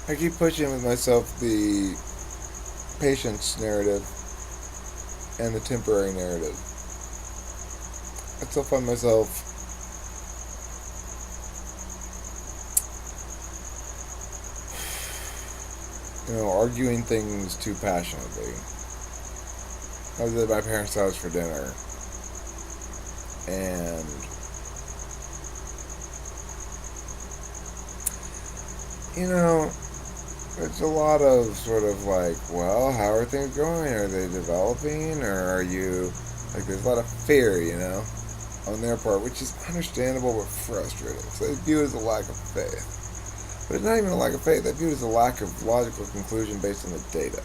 I keep pushing with myself the patience narrative and the temporary narrative. I still find myself, arguing things too passionately. I was at my parents' house for dinner, and it's a lot of sort of like, well, how are things going? Are they developing, or are you like? There's a lot of fear, on their part, which is understandable but frustrating. So they view it as a lack of faith. But it's not even a lack of faith. I view it as a lack of logical conclusion based on the data.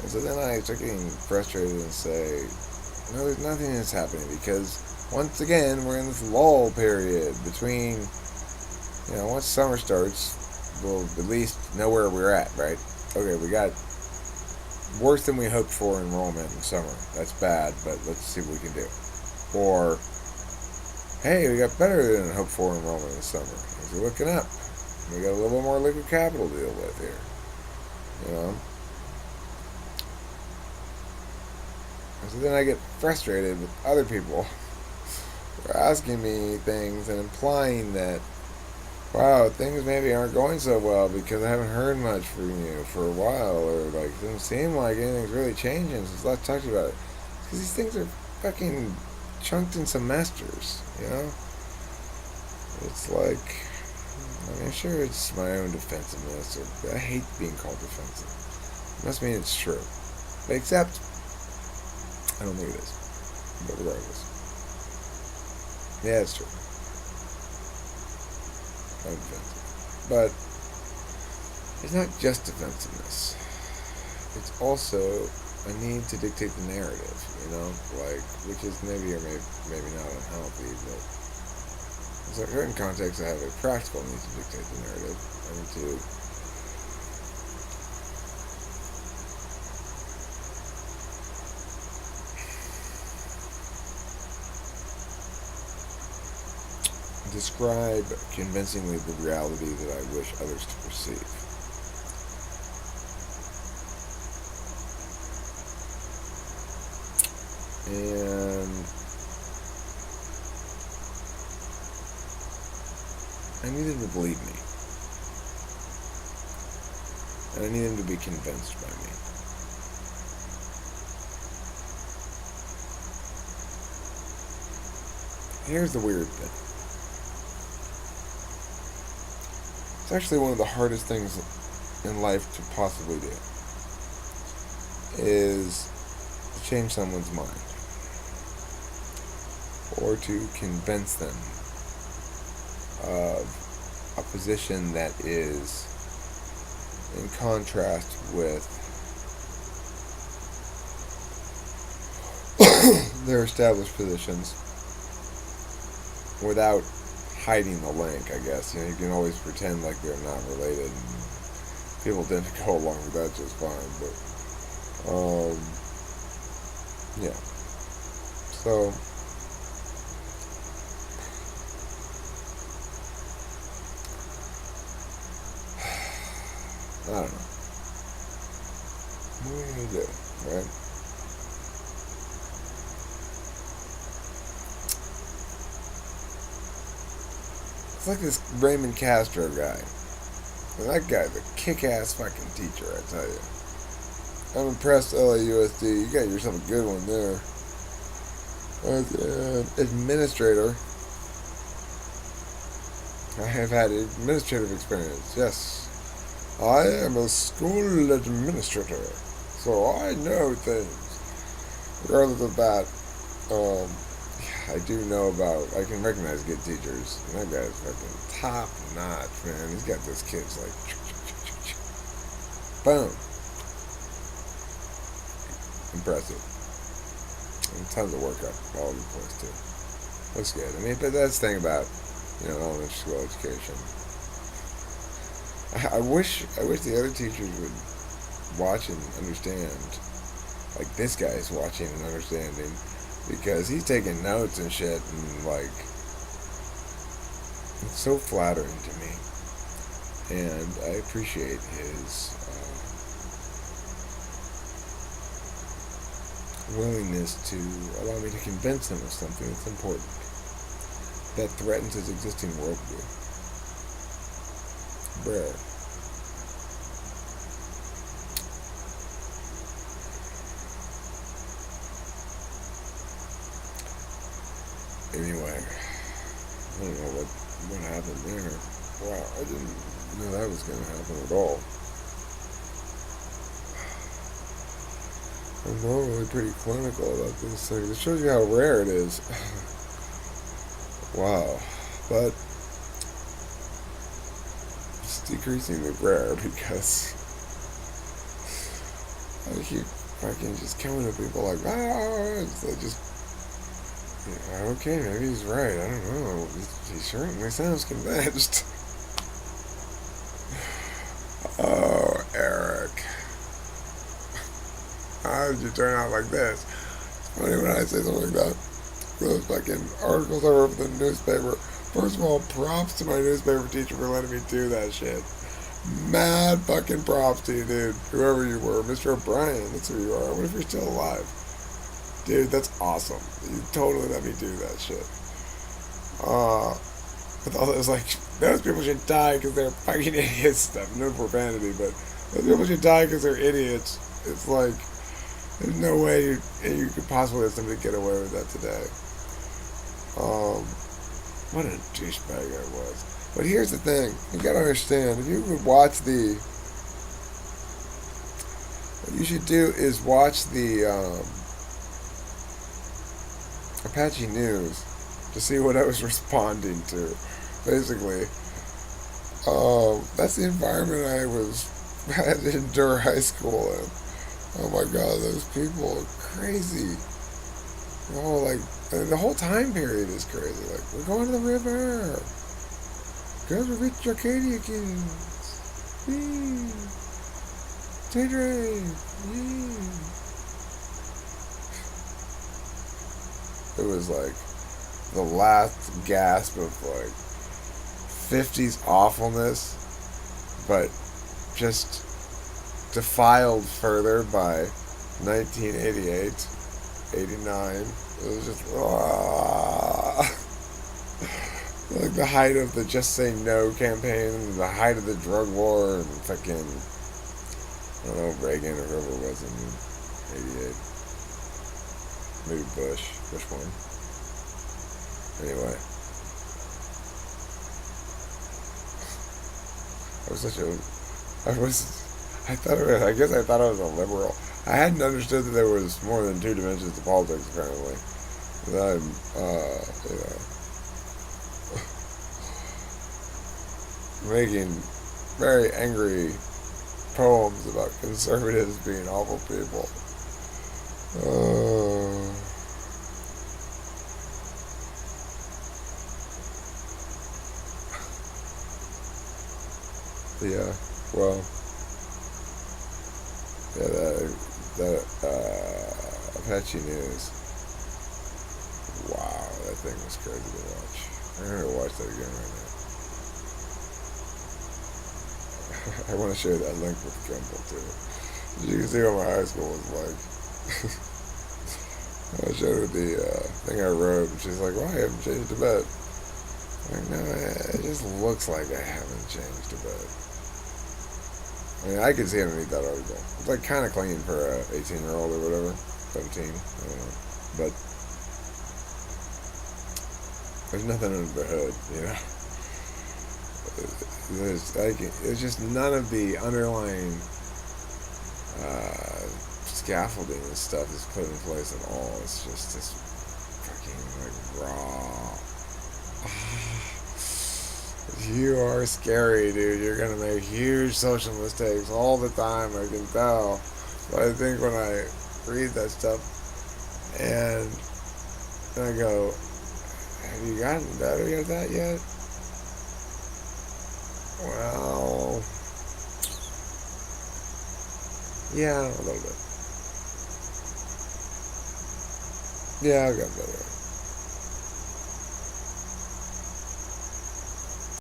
And so then I start getting frustrated and say, no, there's nothing that's happening because once again, we're in this lull period between, once summer starts, we'll at least know where we're at, right? Okay, we got worse than we hoped for enrollment in summer. That's bad, but let's see what we can do. Or, hey, we got better than hoped for enrollment in summer. Things are looking up. We got a little bit more liquid capital to deal with here. And so then I get frustrated with other people who are asking me things and implying that, wow, things maybe aren't going so well because I haven't heard much from you for a while, or like it doesn't seem like anything's really changing since last talked about it. Because these things are fucking chunked in semesters, It's like, sure, it's my own defensiveness, or I hate being called defensive. It must mean it's true. But except, I don't think it is. But regardless. Yeah, it's true. I'm defensive. But it's not just defensiveness. It's also a need to dictate the narrative, which is maybe or maybe not unhealthy, but in certain contexts I have a practical need to dictate the narrative. I need to describe convincingly the reality that I wish others to perceive. And I need them to believe me. And I need them to be convinced by me. Here's the weird thing. It's actually one of the hardest things in life to possibly do, is to change someone's mind, or to convince them of a position that is in contrast with their established positions without hiding the link, I guess. You can always pretend like they're not related, and people tend to go along with that just fine, but yeah. So I don't know. What are you gonna do, right? It's like this Raymond Castro guy. And that guy's a kick-ass fucking teacher, I tell you. I'm impressed, LAUSD. You got yourself a good one there. As an administrator, I have had administrative experience, yes. I am a school administrator, so I know things. Regardless of that, I do know I can recognize good teachers. And that guy's fucking top notch, man. He's got those kids like, boom. Impressive. And tons of work up all over the place, too. Looks good. But that's the thing about, elementary school education. I wish the other teachers would watch and understand, like this guy's watching and understanding, because he's taking notes and shit, and like, it's so flattering to me. And I appreciate his willingness to allow me to convince him of something that's important, that threatens his existing worldview. Rare. Anyway, I don't know what happened there. Wow, I didn't know that was going to happen at all. I'm normally pretty clinical about this thing. It shows you how rare it is. Wow. But it's decreasingly rare because I keep fucking just coming to people like, it's like just, yeah, okay, maybe he's right. I don't know. He certainly sounds convinced. Oh, Eric. How did you turn out like this? It's funny when I say something like that. Those fucking articles I wrote for the newspaper. First of all, props to my newspaper teacher for letting me do that shit. Mad fucking props to you, dude. Whoever you were. Mr. O'Brien, that's who you are. What if you're still alive? Dude, that's awesome. You totally let me do that shit. With all those, like, those people should die because they're fucking idiots stuff. No profanity, but those people should die because they're idiots. It's like, there's no way you could possibly let somebody get away with that today. What a douchebag I was. But here's the thing. You gotta understand, if you would watch what you should do is watch the Apache News to see what I was responding to. Basically, that's the environment I had to endure high school in. Oh my God, those people are crazy. Oh, like, the whole time period is crazy. Like, we're going to the river. Go to reach Arcadia kids. Yee. Daydream. Yee. It was like the last gasp of like 50s awfulness, but just defiled further by 1988, 89. It was just like the height of the Just Say No campaign, the height of the drug war, and fucking, I don't know, Reagan or whoever it was in 88. Maybe Bush won. Anyway. I guess I thought I was a liberal. I hadn't understood that there was more than two dimensions to politics, apparently. I'm, making very angry poems about conservatives being awful people. Yeah, well, yeah, that Apache News. Wow, that thing was crazy to watch. I'm gonna watch that again right now. I want to share that link with Kimball too. You can see what my high school was like. I showed her the thing I wrote, and she's like, "Well, I haven't changed a bit." I'm like, no, it just looks like I haven't changed a bit. I mean, I could see underneath that article. It's like kind of clean for a 18-year-old or whatever, 17. I don't know, but there's nothing under the hood, you know. There's just none of the underlying scaffolding and stuff is put in place at all. It's just this fucking like raw. You are scary, dude. You're gonna make huge social mistakes all the time, I can tell. But I think when I read that stuff and I go, have you gotten better at that yet? Well, yeah, a little bit. Yeah, I've gotten better.